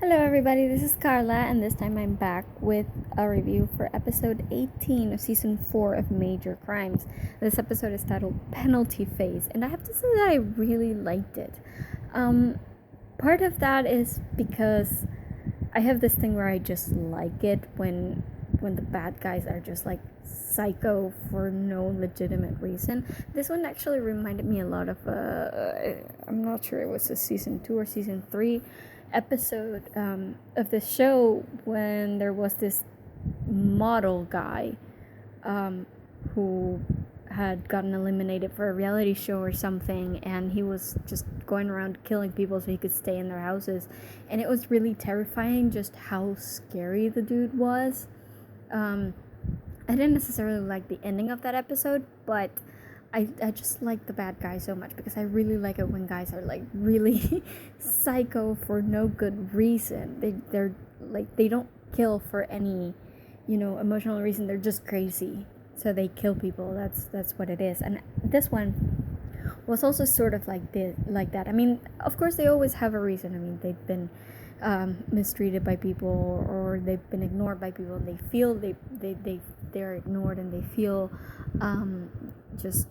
Hello, everybody, this is Carla, and this time I'm back with a review for episode 18 of season 4 of Major Crimes. This episode is titled Penalty Phase, and I have to say that I really liked it. Part of that is because I have this thing where I just like it when the bad guys are just like psycho for no legitimate reason. This one actually reminded me a lot of I'm not sure it was a season 2 or season 3 episode of the show when there was this model guy who had gotten eliminated for a reality show or something, and he was just going around killing people so he could stay in their houses, and it was really terrifying just how scary the dude was. I didn't necessarily like the ending of that episode, but I just like the bad guy so much because I really like it when guys are like really psycho for no good reason. They're like, they don't kill for any, emotional reason. They're just crazy, so they kill people. That's what it is. And this one was also sort of like that. I mean, of course they always have a reason. I mean, they've been mistreated by people, or they've been ignored by people. They feel they're ignored, and they feel just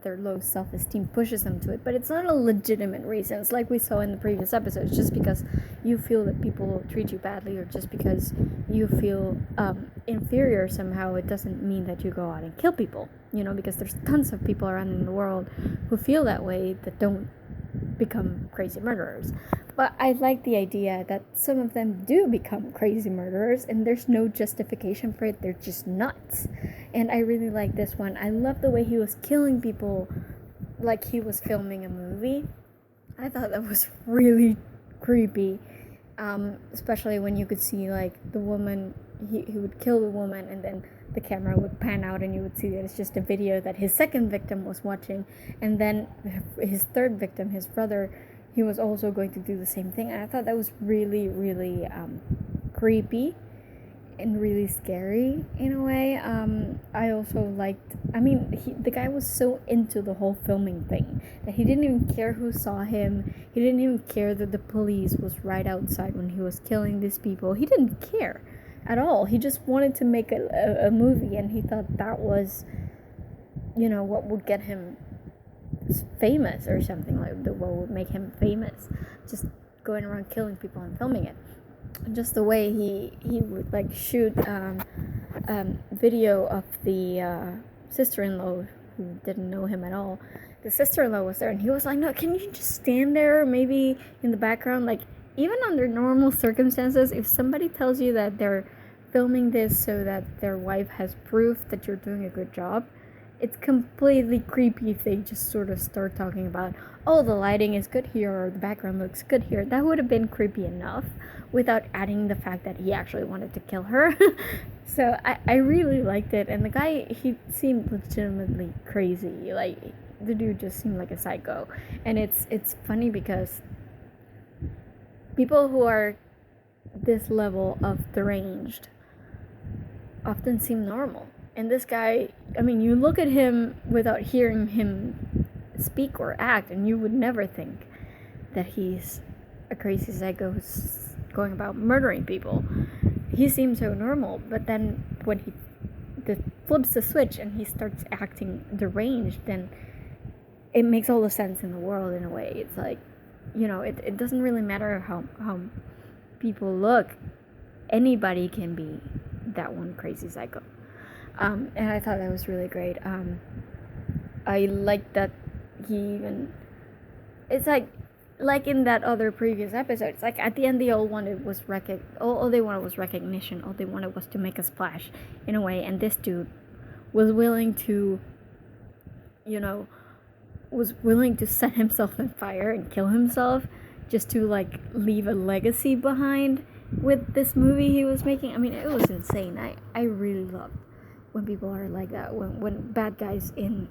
their low self-esteem pushes them to it, but it's not a legitimate reason. It's like we saw in the previous episodes. Just because you feel that people treat you badly, or just because you feel inferior somehow, it doesn't mean that you go out and kill people, because there's tons of people around in the world who feel that way that don't become crazy murderers. But I like the idea that some of them do become crazy murderers, and there's no justification for it. They're just nuts. And I really like this one. I love the way he was killing people like he was filming a movie. I thought that was really creepy. Especially when you could see like the woman, he would kill the woman, and then the camera would pan out and you would see that it's just a video that his second victim was watching, and then his third victim, his brother, he was also going to do the same thing. And I thought that was really, really creepy and really scary in a way. I also liked, the guy was so into the whole filming thing that he didn't even care who saw him. He didn't even care that the police was right outside when he was killing these people. He didn't care at all. He just wanted to make a movie, and he thought that was, what would get him famous or something, like what would make him famous, just going around killing people and filming it. Just the way he would like shoot video of the sister-in-law who didn't know him at all. The sister-in-law was there, and he was like, no, can you just stand there maybe in the background? Like, even under normal circumstances, if somebody tells you that they're filming this so that their wife has proof that you're doing a good job, it's completely creepy if they just sort of start talking about, oh, the lighting is good here, or the background looks good here. That would have been creepy enough without adding the fact that he actually wanted to kill her. So I really liked it. And the guy, he seemed legitimately crazy. Like, the dude just seemed like a psycho. And it's funny because people who are this level of deranged often seem normal. And this guy, you look at him without hearing him speak or act, and you would never think that he's a crazy psycho who's going about murdering people. He seems so normal, but then when he flips the switch and he starts acting deranged, then it makes all the sense in the world in a way. It's like, it doesn't really matter how people look. Anybody can be that one crazy psycho. And I thought that was really great. I liked that he even, it's like in that other previous episode, it's like at the end they all wanted was all they wanted was recognition. All they wanted was to make a splash in a way, and this dude was willing to, set himself on fire and kill himself just to like leave a legacy behind with this movie he was making. It was insane. I really loved when people are like that, when bad guys in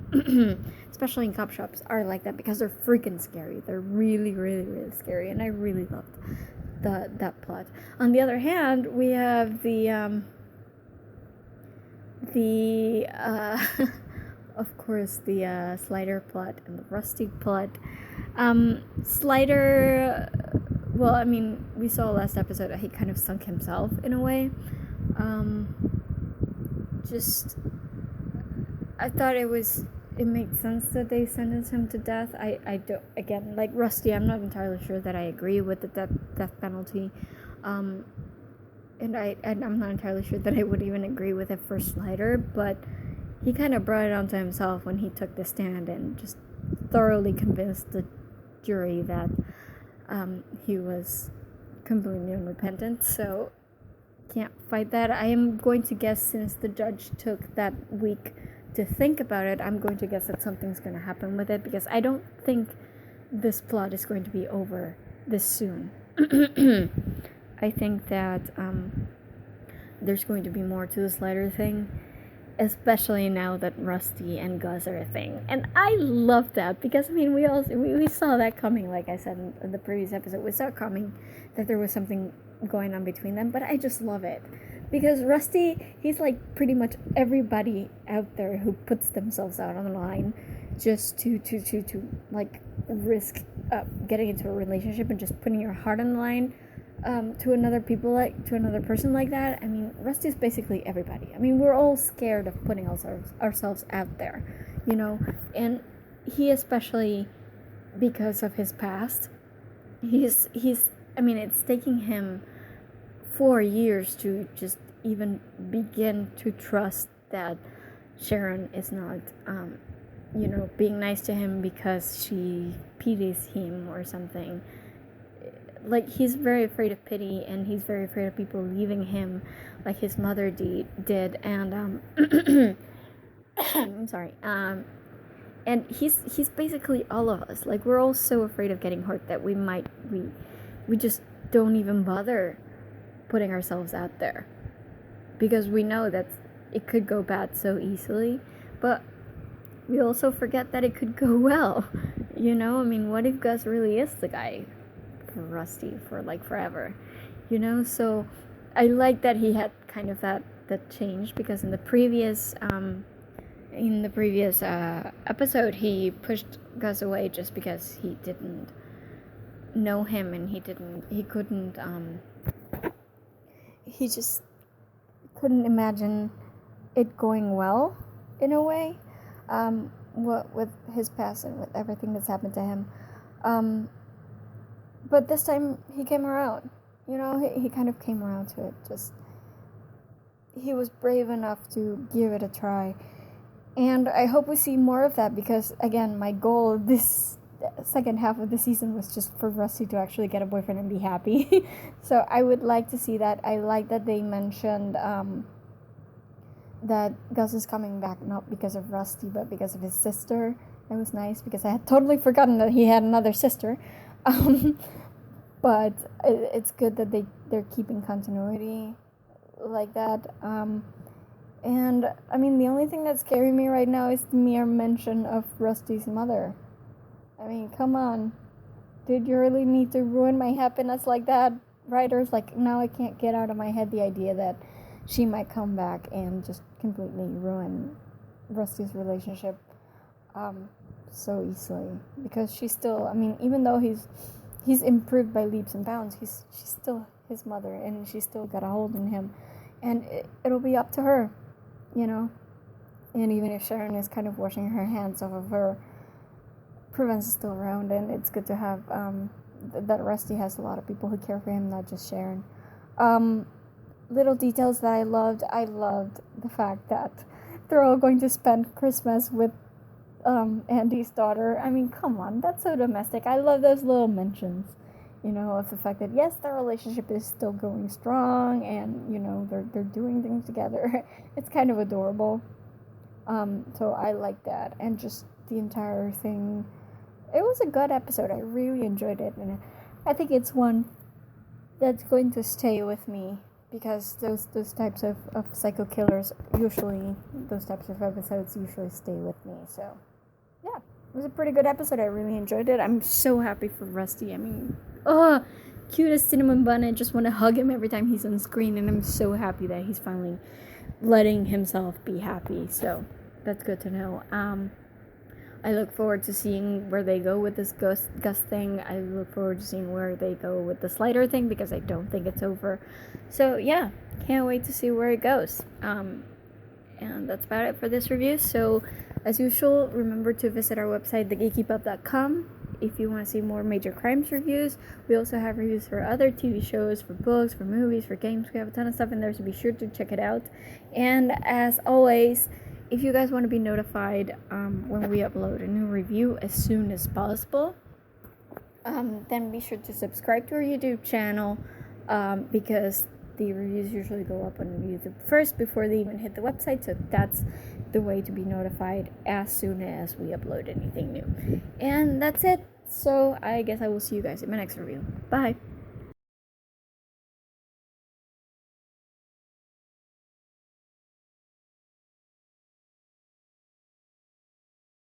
especially in cop shops are like that, because they're freaking scary. They're really, really, really scary, and I really loved that plot. On the other hand, we have the of course the Slider plot and the Rusty plot. Slider well, I mean, we saw last episode that he kind of sunk himself in a way. Just, I thought it made sense that they sentenced him to death. I don't, again, like Rusty, I'm not entirely sure that I agree with the death penalty. And I'm not entirely sure that I would even agree with it for Slider, but he kind of brought it onto himself when he took the stand and just thoroughly convinced the jury that he was completely unrepentant. So can't fight that. I am going to guess, since the judge took that week to think about it, I'm going to guess that something's going to happen with it, because I don't think this plot is going to be over this soon. I think that there's going to be more to the Slider thing, especially now that Rusty and Gus are a thing. And I love that, because I mean, we saw that coming. Like I said in the previous episode, we saw coming that there was something going on between them, but I just love it, because Rusty, he's like pretty much everybody out there who puts themselves out on the line just to like risk getting into a relationship and just putting your heart on the line to another person like that. I mean, Rusty's basically everybody. I mean, we're all scared of putting ourselves out there, you know, and he, especially because of his past, he's I mean, it's taking him 4 years to just even begin to trust that Sharon is not you know, being nice to him because she pities him or something. Like, he's very afraid of pity, and he's very afraid of people leaving him like his mother did, and I'm sorry, and he's basically all of us. Like, we're all so afraid of getting hurt that we just don't even bother putting ourselves out there, because we know that it could go bad so easily, but we also forget that it could go well, you know? I mean, what if Gus really is the guy for Rusty for like forever, you know? So I like that he had kind of that change, because in the previous episode, he pushed Gus away just because he didn't know him, and he just couldn't imagine it going well in a way, what with his past and with everything that's happened to him. But this time he came around, you know, he kind of came around to it. Just, he was brave enough to give it a try. And I hope we see more of that, because again, my goal this second half of the season was just for Rusty to actually get a boyfriend and be happy. So I would like to see that. I like that they mentioned that Gus is coming back not because of Rusty, but because of his sister. That was nice, because I had totally forgotten that he had another sister. But it's good that they're keeping continuity like that. And I mean, the only thing that's scaring me right now is the mere mention of Rusty's mother. I mean, come on. Did you really need to ruin my happiness like that? Writers, like, now I can't get out of my head the idea that she might come back and just completely ruin Rusty's relationship so easily. Because she's still, I mean, even though he's improved by leaps and bounds, she's still his mother, and she's still got a hold on him. And it'll be up to her, you know? And even if Sharon is kind of washing her hands off of her, Prevence is still around, and it's good to have that Rusty has a lot of people who care for him, not just Sharon. Little details that I loved the fact that they're all going to spend Christmas with Andy's daughter. I mean, come on, that's so domestic. I love those little mentions, you know, of the fact that yes, their relationship is still going strong, and you know, they're doing things together. It's kind of adorable. So I like that, and just the entire thing. It was a good episode. I really enjoyed it, and I think it's one that's going to stay with me, because those types of psycho killers usually, those types of episodes usually stay with me. So yeah, it was a pretty good episode. I really enjoyed it. I'm so happy for Rusty. I mean, cutest cinnamon bun. I just want to hug him every time he's on screen, and I'm so happy that he's finally letting himself be happy. So that's good to know. I look forward to seeing where they go with this Gus thing. I look forward to seeing where they go with the Slider thing, because I don't think it's over. So yeah, can't wait to see where it goes. And that's about it for this review. So as usual, remember to visit our website, thegeekypub.com, if you want to see more major crimes reviews. We also have reviews for other TV shows, for books, for movies, for games. We have a ton of stuff in there, so be sure to check it out. And as always, if you guys want to be notified when we upload a new review as soon as possible, then be sure to subscribe to our YouTube channel, because the reviews usually go up on YouTube first before they even hit the website. So that's the way to be notified as soon as we upload anything new. And that's it. So I guess I will see you guys in my next review. Bye.